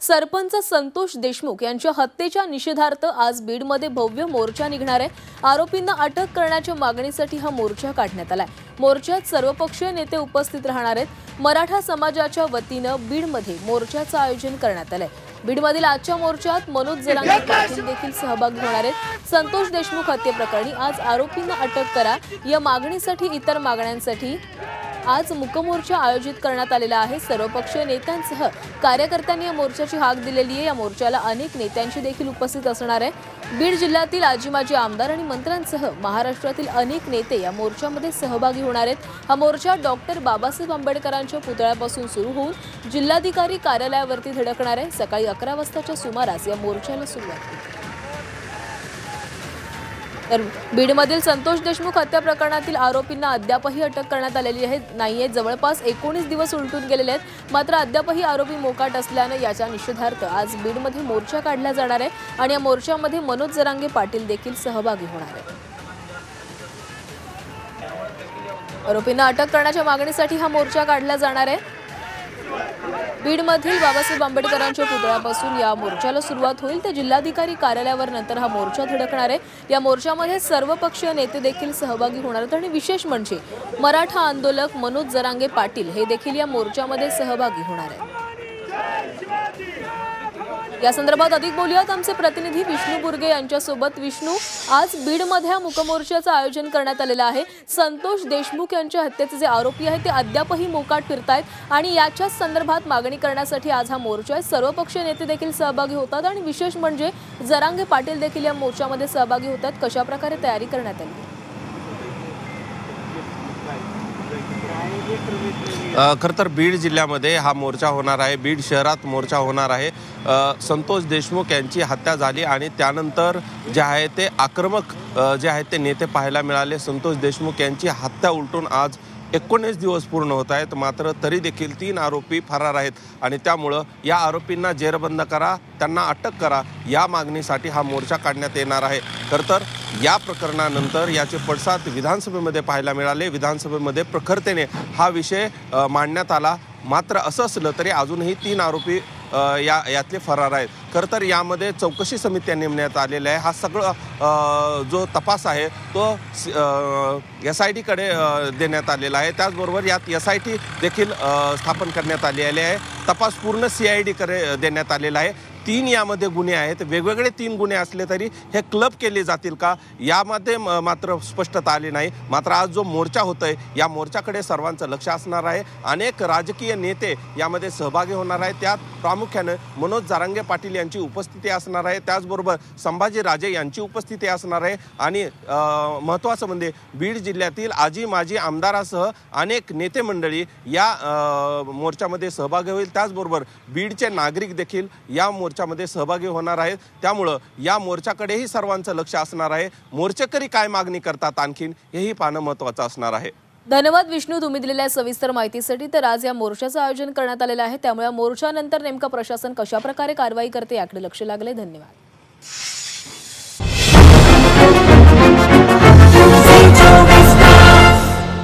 सरपंच संतोष देशमुख यांच्या हत्येच्या निषेधार्थ आज बीडमध्ये भव्य मोर्चा निघणार आहे। आरोपींना अटक करण्याच्या मागणीसाठी हा मोर्चा काढण्यात आलाय। मोर्चात सर्वपक्षीय नेते उपस्थित राहणार आहेत। मराठा समाजाच्या वतीनं बीडमध्ये मोर्चाचं आयोजन करण्यात आलंय। बीडमधील आजच्या मोर्चात मनोज जरांगे पाटील देखील सहभागी होणार आहेत। संतोष देशमुख हत्येप्रकरणी आज आरोपींना अटक करा या मागणीसाठी इतर मागण्यांसाठी आज मुकमोर्चा आयोजित करण्यात आलेला आहे। सर्वपक्षीय नेत्यांसह कार्यकर्त्यांनी या मोर्चाची हाक दिलेली आहे। या मोर्चाला अनेक नेत्यांची देखील उपस्थित असणार आहे। बीड जिल्ह्यातील आजी माजी आमदार आणि मंत्र्यांसह महाराष्ट्रातील अनेक नेते या मोर्चामध्ये सहभागी होणार आहेत। हा मोर्चा डॉक्टर बाबासाहेब आंबेडकरांच्या पुतळ्यापासून सुरू होऊन जिल्हाधिकारी कार्यालयावरती धडकणार आहे। सकाळी 11 वाजताच्या सुमारास या मोर्चाला सुरुवात होईल। तर बीडमधील संतोष देशमुख हत्या प्रकरणातील आरोपींना अद्यापही अटक करण्यात आलेली नाहीये। जवळपास 19 दिवस उलटून गेलेले आहेत, मात्र अद्यापही आरोपी मोकाट असल्याने याच्या निषेधार्थ आज बीडमध्ये मोर्चा काढला जाणार आहे आणि या मोर्चामध्ये मनोज जरांगे पाटील देखील सहभागी होणार आहेत। आरोपींना अटक करण्याच्या मागणीसाठी हा मोर्चा काढला जाणार आहे। बीडमधील बाबासाहेब आंबेडकरांच्या पुतळ्यापासून या मोर्चाला सुरुवात होईल तर जिल्हाधिकारी कार्यालयावर नंतर हा मोर्चा धडकणार आहे। या मोर्चामध्ये सर्वपक्षीय नेते देखील सहभागी होणार आहेत आणि विशेष म्हणजे मराठा आंदोलक मनोज जरांगे पाटील हे देखील या मोर्चामध्ये सहभागी होणार आहेत। या संदर्भात अधिक बोलूयात आमचे प्रतिनिधी विष्णू बुर्गे यांच्यासोबत। विष्णू, आज बीडमध्ये हा मुकमोर्चाचं आयोजन करण्यात आलेलं आहे। संतोष देशमुख यांच्या हत्येचे जे आरोपी आहेत ते अद्यापही मोकाट फिरतायत आणि याच्याच संदर्भात मागणी करण्यासाठी आज हा मोर्चा आहे। सर्वपक्षीय नेते देखील सहभागी होतात आणि विशेष म्हणजे जरांगे पाटील देखील या मोर्चामध्ये सहभागी होतात। कशा प्रकारे तयारी करण्यात आली? खरं तर बीड जिल्ह्यामध्ये हा मोर्चा होणार आहे। बीड शहरात मोर्चा होणार आहे। संतोष देशमुख यांची हत्या झाली आणि त्यानंतर जे आहे ते आक्रमक जे आहेत ते नेते पाहायला मिळाले। संतोष देशमुख यांची हत्या उलटून आज 19 दिवस पूर्ण होत आहेत, मात्र तरी देखील 3 आरोपी फरार आहेत आणि त्यामुळं या आरोपींना जेरबंद करा, त्यांना अटक करा या मागणीसाठी हा मोर्चा काढण्यात येणार आहे। खरं तर या प्रकरणानंतर याचे पडसाद विधानसभेमध्ये पाहायला मिळाले। विधानसभेमध्ये प्रखरतेने हा विषय मांडण्यात आला, मात्र असं असलं तरी अजूनही 3 आरोपी यातले फरार आहेत। खरं तर यामध्ये चौकशी समित्या नेमण्यात आलेल्या आहे। हा सगळं जो तपास आहे तो SIT कडे देण्यात आलेला आहे। त्याचबरोबर यात SIT देखील स्थापन करण्यात आलेले आहे। तपास पूर्ण CID कडे देण्यात आलेला आहे। 3 यामध्ये गुन्हे आहेत, वेगवेगळे 3 गुन्हे असले तरी हे क्लब केले जातील का यामध्ये मात्र स्पष्टता आली नाही। मात्र आज जो मोर्चा होतोय या मोर्चाकडे सर्वांचं लक्ष असणार आहे। अनेक राजकीय नेते यामध्ये सहभागी होणार आहेत। त्यात प्रामुख्याने मनोज जरांगे पाटील यांची उपस्थिती असणार आहे, त्याचबरोबर संभाजी राजे यांची उपस्थिती असणार आहे आणि महत्त्वाचं म्हणजे बीड जिल्ह्यातील आजी माजी आमदारासह अनेक नेते मंडळी या मोर्चामध्ये सहभागी होईल। त्याचबरोबर बीडचे नागरिक देखील या मोर्चामध्ये सहभागी होणार आहेत। त्यामुळं या मोर्चाकडेही सर्वांचं लक्ष असणार आहे। मोर्चेकरी काय मागणी करतात आणखीन हेही पाहणं महत्त्वाचं असणार आहे। धन्यवाद विष्णू, तुम्ही दिलेल्या सविस्तर माहितीसाठी। तर आज या मोर्चाचं आयोजन करण्यात आलेलं आहे, त्यामुळे मोर्चानंतर नेमका प्रशासन कशा प्रकारे कारवाई करते याकडे लक्ष लागले। धन्यवाद।